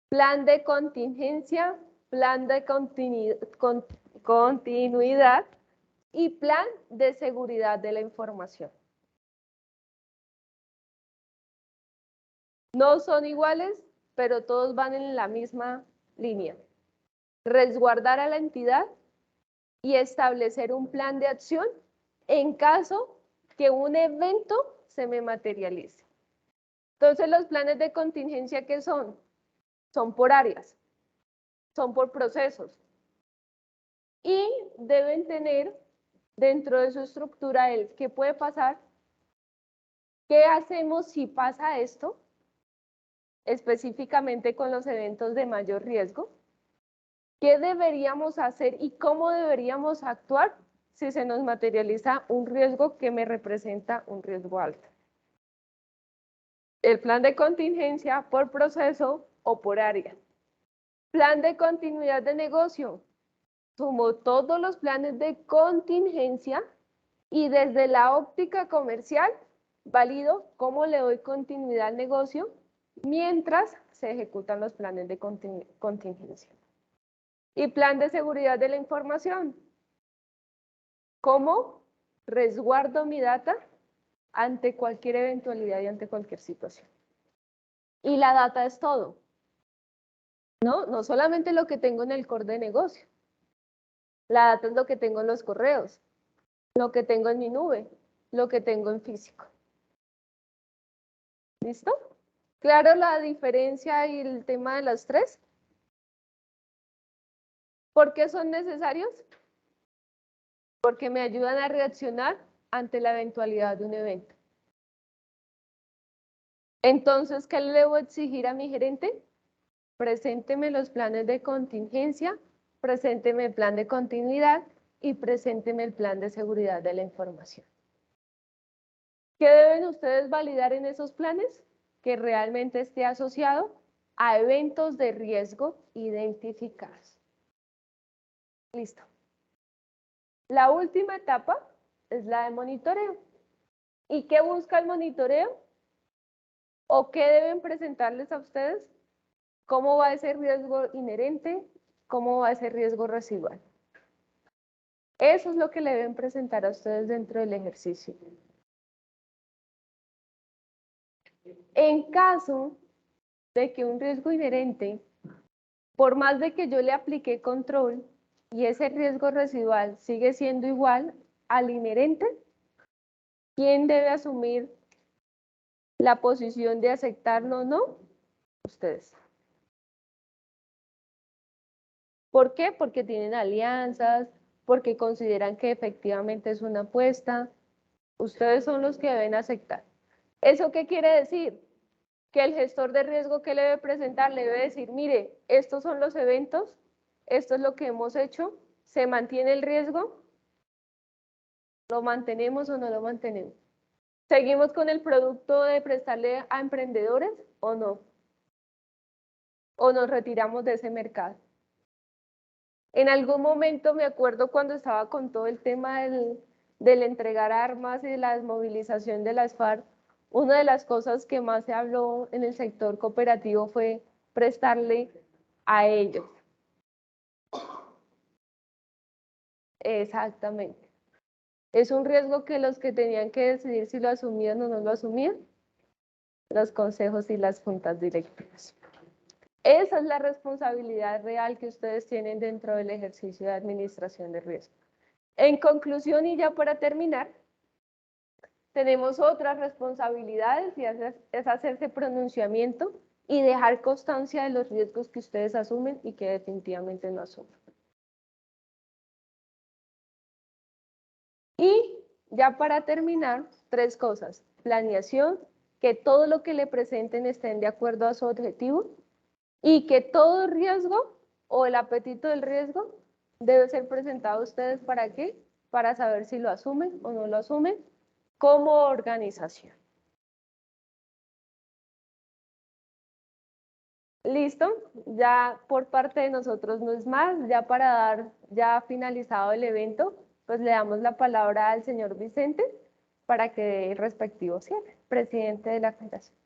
Plan de contingencia, plan de continuidad y plan de seguridad de la información. No son iguales, pero todos van en la misma línea. Resguardar a la entidad y establecer un plan de acción en caso que un evento se me materialice. Entonces, los planes de contingencia, ¿qué son? Son por áreas, son por procesos y deben tener dentro de su estructura el qué puede pasar, qué hacemos si pasa esto, específicamente con los eventos de mayor riesgo, qué deberíamos hacer y cómo deberíamos actuar si se nos materializa un riesgo que me representa un riesgo alto. El plan de contingencia por proceso o por área. Plan de continuidad de negocio. Sumo todos los planes de contingencia y desde la óptica comercial valido cómo le doy continuidad al negocio mientras se ejecutan los planes de contingencia. Y plan de seguridad de la información. ¿Cómo resguardo mi data ante cualquier eventualidad y ante cualquier situación? Y la data es todo. No solamente lo que tengo en el core de negocio. La data es lo que tengo en los correos, lo que tengo en mi nube, lo que tengo en físico. ¿Listo? ¿Claro la diferencia y el tema de las 3? ¿Por qué son necesarios? Porque me ayudan a reaccionar ante la eventualidad de un evento. Entonces, ¿qué le debo exigir a mi gerente? Presénteme los planes de contingencia, presénteme el plan de continuidad y presénteme el plan de seguridad de la información. ¿Qué deben ustedes validar en esos planes? Que realmente esté asociado a eventos de riesgo identificados. Listo. La última etapa es la de monitoreo. ¿Y qué busca el monitoreo? ¿O qué deben presentarles a ustedes? ¿Cómo va ese riesgo inherente? ¿Cómo va ese riesgo residual? Eso es lo que le deben presentar a ustedes dentro del ejercicio. En caso de que un riesgo inherente, por más de que yo le aplique control y ese riesgo residual sigue siendo igual al inherente, ¿quién debe asumir la posición de aceptarlo o no? Ustedes. ¿Por qué? Porque tienen alianzas, porque consideran que efectivamente es una apuesta. Ustedes son los que deben aceptar. ¿Eso qué quiere decir? Que el gestor de riesgo que le debe presentar le debe decir, mire, estos son los eventos, esto es lo que hemos hecho, ¿se mantiene el riesgo? ¿Lo mantenemos o no lo mantenemos? ¿Seguimos con el producto de prestarle a emprendedores o no? ¿O nos retiramos de ese mercado? En algún momento me acuerdo cuando estaba con todo el tema del entregar armas y de la desmovilización de las FARC, una de las cosas que más se habló en el sector cooperativo fue prestarle a ellos. Exactamente. Es un riesgo que los que tenían que decidir si lo asumían o no lo asumían, los consejos y las juntas directivas. Esa es la responsabilidad real que ustedes tienen dentro del ejercicio de administración de riesgo. En conclusión, y ya para terminar, tenemos otras responsabilidades y es hacerse pronunciamiento y dejar constancia de los riesgos que ustedes asumen y que definitivamente no asumen. Y ya para terminar, 3 cosas. Planeación, que todo lo que le presenten estén de acuerdo a su objetivo y que todo riesgo o el apetito del riesgo debe ser presentado a ustedes ¿para qué? Para saber si lo asumen o no lo asumen como organización. Listo, ya por parte de nosotros no es más, ya para dar ya finalizado el evento, pues le damos la palabra al señor Vicente para que dé el respectivo cierre, presidente de la Federación.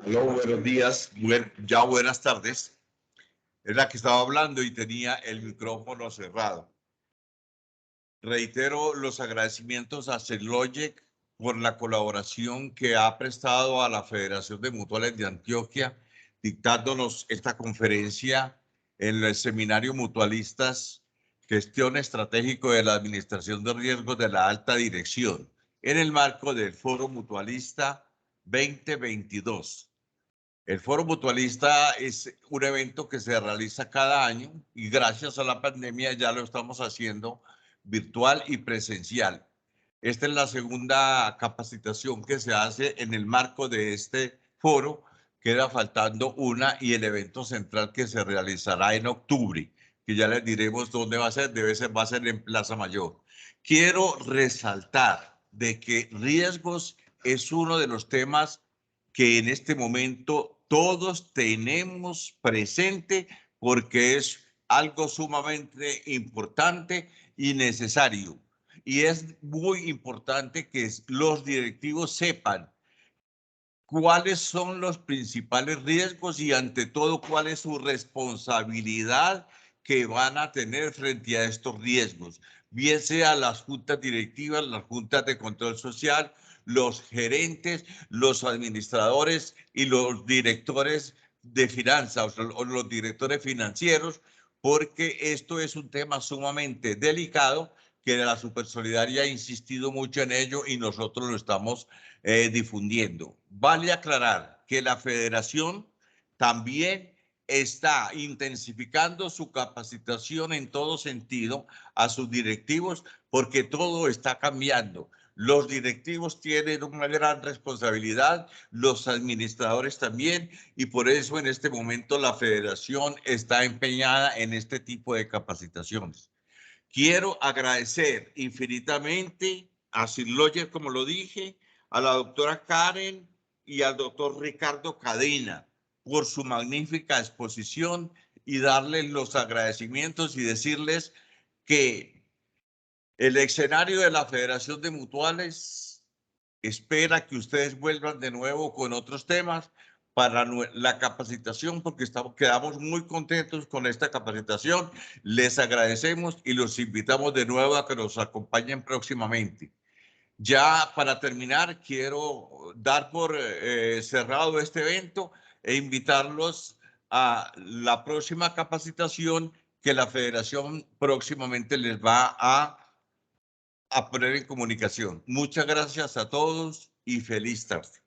Hola, buenos días, ya buenas tardes. Es la que estaba hablando y tenía el micrófono cerrado. Reitero los agradecimientos a Celloyec por la colaboración que ha prestado a la Federación de Mutuales de Antioquia, dictándonos esta conferencia en el Seminario Mutualistas, Gestión Estratégico de la Administración de Riesgos de la Alta Dirección, en el marco del Foro Mutualista 2022. El Foro Mutualista es un evento que se realiza cada año y gracias a la pandemia ya lo estamos haciendo virtual y presencial. Esta es la segunda capacitación que se hace en el marco de este foro. Queda faltando una y el evento central que se realizará en octubre, que ya les diremos dónde va a ser, va a ser en Plaza Mayor. Quiero resaltar de que riesgos es uno de los temas que en este momento todos tenemos presente porque es algo sumamente importante y necesario. Y es muy importante que los directivos sepan cuáles son los principales riesgos y ante todo cuál es su responsabilidad que van a tener frente a estos riesgos, bien sea las juntas directivas, las juntas de control social, los gerentes, los administradores y los directores de finanzas o los directores financieros, porque esto es un tema sumamente delicado que la Supersolidaria ha insistido mucho en ello y nosotros lo estamos difundiendo. Vale aclarar que la federación también está intensificando su capacitación en todo sentido a sus directivos porque todo está cambiando. Los directivos tienen una gran responsabilidad, los administradores también, y por eso en este momento la federación está empeñada en este tipo de capacitaciones. Quiero agradecer infinitamente a Celloyec, como lo dije, a la doctora Karen y al doctor Ricardo Cadena por su magnífica exposición y darles los agradecimientos y decirles que el escenario de la Federación de Mutuales espera que ustedes vuelvan de nuevo con otros temas para la capacitación, porque quedamos muy contentos con esta capacitación. Les agradecemos y los invitamos de nuevo a que nos acompañen próximamente. Ya para terminar, quiero dar por cerrado este evento e invitarlos a la próxima capacitación que la Federación próximamente les va a poner en comunicación. Muchas gracias a todos y feliz tarde.